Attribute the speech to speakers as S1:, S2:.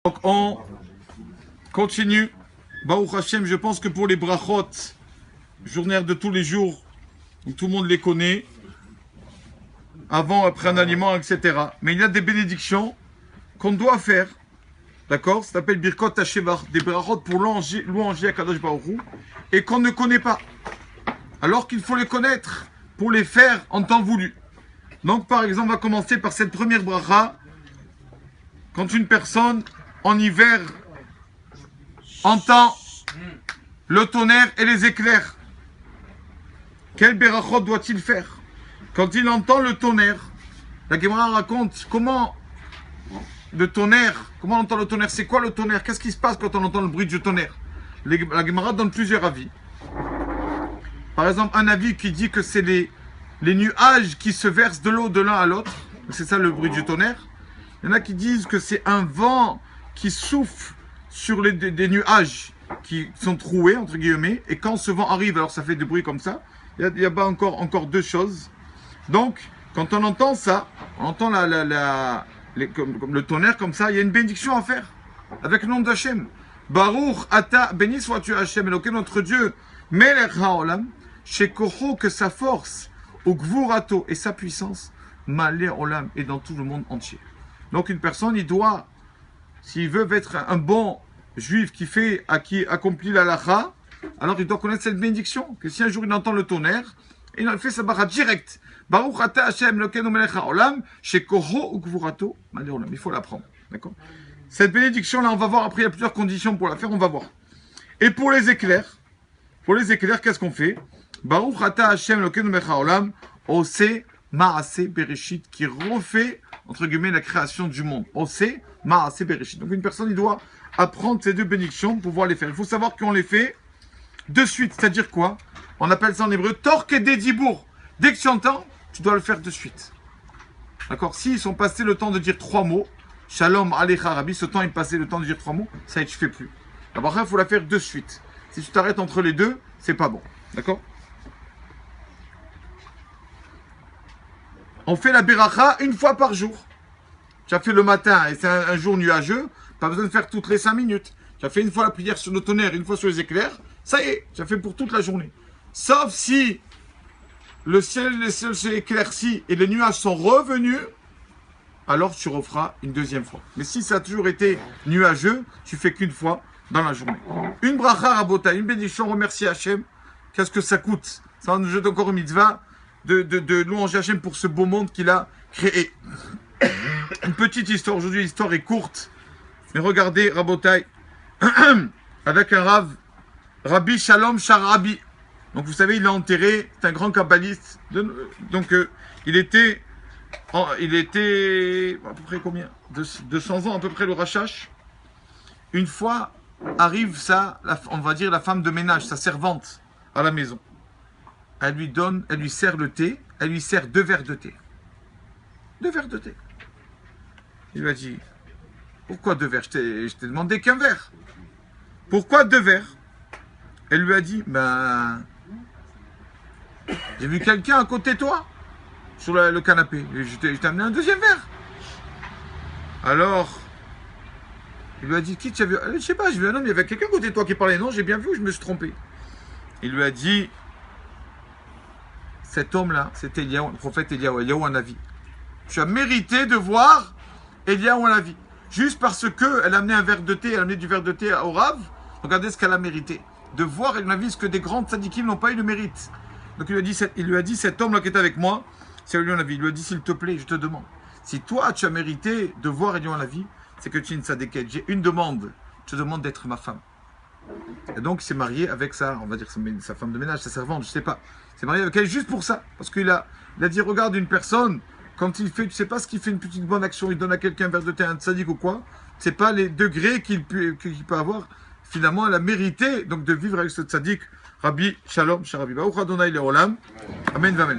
S1: Donc on continue. Baruch Hashem, je pense que pour les brachot, journaires de tous les jours, où tout le monde les connaît, avant, après un aliment, etc. Mais il y a des bénédictions qu'on doit faire. D'accord? Ça s'appelle Birkot Hashevar, des brachot pour louanger à Kadosh Baruch Hu, et qu'on ne connaît pas. Alors qu'il faut les connaître pour les faire en temps voulu. Donc, par exemple, on va commencer par cette première bracha. Quand une personne, en hiver, entend le tonnerre et les éclairs, quel berachot doit-il faire? Quand il entend le tonnerre, la Gemara raconte comment le tonnerre, comment on entend le tonnerre, c'est quoi le tonnerre, qu'est-ce qui se passe quand on entend le bruit du tonnerre? La Gemara donne plusieurs avis. Par exemple, un avis qui dit que c'est les nuages qui se versent de l'eau de l'un à l'autre, c'est ça le bruit du tonnerre. Il y en a qui disent que c'est un vent qui souffle sur des nuages qui sont troués, entre guillemets, et quand ce vent arrive, alors ça fait du bruit comme ça. Il y a pas encore deux choses. Donc, quand on entend ça, on entend comme le tonnerre comme ça, il y a une bénédiction à faire, avec le nom d'Hachem. Baruch Ata, béni sois-tu Hachem, Eloké notre Dieu, Melech HaOlam, Shekocho, que sa force, au Gvurato et sa puissance, Malé Olam, et dans tout le monde entier. Donc une personne, il doit, s'il veut être un bon juif qui accomplit la lacha, alors il doit connaître cette bénédiction, que si un jour il entend le tonnerre, il fait sa barra direct. Baruch Ata Hashem Elokeinu melech haolam, shekoho ukvurato malé olam. Il faut l'apprendre. D'accord? Cette bénédiction-là, on va voir après, il y a plusieurs conditions pour la faire, on va voir. Et pour les éclairs, qu'est-ce qu'on fait? Baruch Ata Hashem Elokeinu melech haolam, ose maase bereshit, qui refait, entre guillemets, la création du monde. Ose maase bereshit. Donc une personne, il doit apprendre ces deux bénédictions pour pouvoir les faire. Il faut savoir qu'on les fait de suite, c'est-à-dire quoi? On appelle ça en hébreu torque et dédibour. Dès que tu entends, tu dois le faire de suite. D'accord? S'ils sont passés le temps de dire 3 mots, Shalom Alecha Rabbi, ce temps il passé le temps de dire 3 mots, ça y est, tu fais plus. D'abord, il faut la faire de suite. Si tu t'arrêtes entre les deux, c'est pas bon. D'accord? On fait la beracha une fois par jour. Tu as fait le matin et c'est un jour nuageux, pas besoin de faire toutes les 5 minutes. Tu as fait une fois la prière sur le tonnerre, une fois sur les éclairs, ça y est, tu as fait pour toute la journée. Sauf si le ciel s'est éclairci et les nuages sont revenus, alors tu referas une deuxième fois. Mais si ça a toujours été nuageux, tu fais qu'une fois dans la journée. Une bracha rabota, une bénédiction, remercier Hachem. Qu'est-ce que ça coûte? Ça nous jette encore une mitzvah de louanger Hachem pour ce beau monde qu'il a créé. Une petite histoire, aujourd'hui l'histoire est courte, mais regardez Rabotai, avec un Rav, Rabbi Shalom Sharabi. Donc vous savez, il est enterré, c'est un grand kabbaliste. Donc il était à peu près combien? 200 ans à peu près le Rachash. Une fois arrive on va dire la femme de ménage, sa servante à la maison. Elle lui sert le thé, elle lui sert 2 verres de thé. 2 verres de thé. Il lui a dit, pourquoi 2 verres? Je t'ai demandé qu'un verre. Pourquoi 2 verres? Elle lui a dit, ben, j'ai vu quelqu'un à côté de toi, sur le canapé. Je t'ai amené un 2e verre. Alors, il lui a dit, qui tu as vu? Je sais pas, j'ai vu un homme, il y avait quelqu'un à côté de toi qui parlait. Non, j'ai bien vu, je me suis trompé. Il lui a dit, cet homme-là, c'était Eliyahu, le prophète Eliyahu Hanavi. Tu as mérité de voir Eliyahu Hanavi. Juste parce qu'elle a amené un verre de thé, elle a amené du verre de thé au Rav, regardez ce qu'elle a mérité. De voir Eliyahu Hanavi, ce que des grands tzadikim n'ont pas eu de mérite. Donc il lui a dit cet homme-là qui est avec moi, c'est Eliyahu Hanavi. Il lui a dit, s'il te plaît, je te demande, si toi tu as mérité de voir Eliyahu Hanavi, c'est que tu es une tzadékette. J'ai une demande, je te demande d'être ma femme. Et donc il s'est marié avec on va dire sa femme de ménage, sa servante, je sais pas. Il s'est marié avec elle juste pour ça. Parce qu'il a dit, regarde une personne, quand il fait, tu sais pas ce qu'il fait une petite bonne action, il donne à quelqu'un un verre de thé, un tzaddik ou quoi, c'est pas les degrés qu'il peut avoir. Finalement, elle a mérité donc de vivre avec ce tzaddik, Rabbi Shalom Sharabi. Baruch Adonai Leolam. Amen, amen.